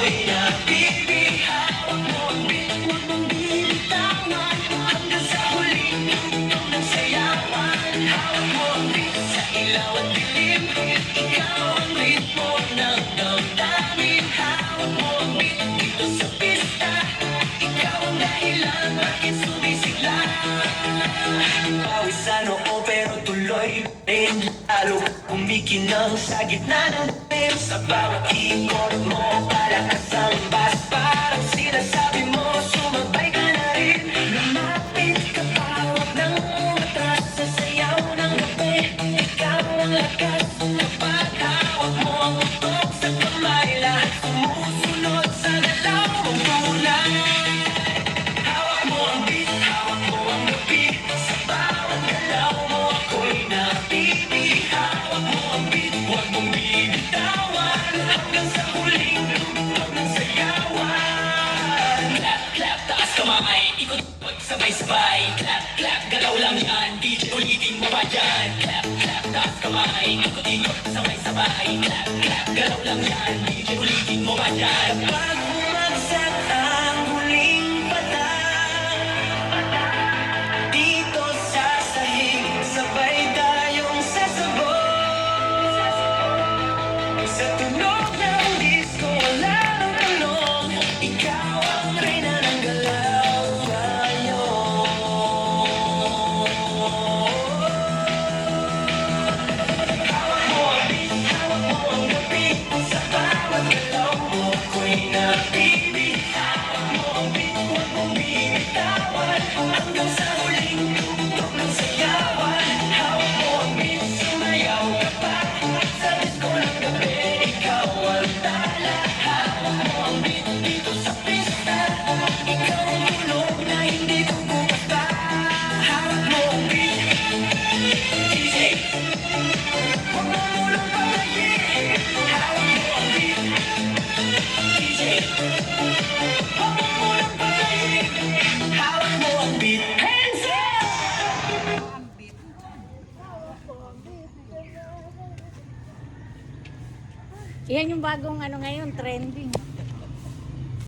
ako'y nabibihawak mo ang beat. Huwag mong binitawan hanggang sa huling tugtog ng sayawan. Hawak mo ang beat sa ilaw at dilim. Ikaw ang ritmo ng damdamin. Hawak mo ang beat dito sa pista. Ikaw ang dahilan bakit sumisigla. Pawis sa noo pero tuloy rin. Lalo kumikinang sa gitna ng tim. Sa bawat ikot mo palakas ang bas. Parang sinasabi mo sumabay ka na rin. Lumapit ka pa, huwag nang umatras. Sa sayaw ng gabi, ikaw ang lakas. Kapag hawak mo ang utok sa kamay, lahat sumusunod sa galaw mong tunay. Hawak mo ang beat, hawak mo ang gabi. Sa bawat galaw mo ako'y napipili. Hawak mo ang beat, huwag mong binitawan hanggang sa huling tugtog ng sayawan. Clap, clap, taas kamay, ikot sabay-sabay. Clap, clap, galaw lang yan, DJ ulitin mo pa yan. Clap, clap, taas kamay, ikot-ikot sabay-sabay. Clap, clap, galaw lang yan, DJ ulitin mo pa yan. Kapag bumagsak ang huling patak dito sa sahig, sabay tayong sasabog. Sa tunog ng disco, wala nang tanong. Ikaw ang reyna ng galaw ngayon. Hawak mo ang beat, hawak mo ang gabi. Sa bawat galaw mo ako'y napili. Hawak mo ang beat, huwag mong binitawan hanggang sa huling tugtog ng sayawan. Hawak mo ang beat, sumayaw ka pa. Sa disco ng gabi, ikaw ang tala. Hawak mo ang beat dito sa pista. Ikaw ang tulog na hindi kukupas pa. Hawak mo ang beat, DJ. Huwag mo munang patayin. Hawak mo ang beat, DJ. Huwag mo munang patayin. Hawak mo ang beat, hands up! Yan yung bagong ano ngayon, trending.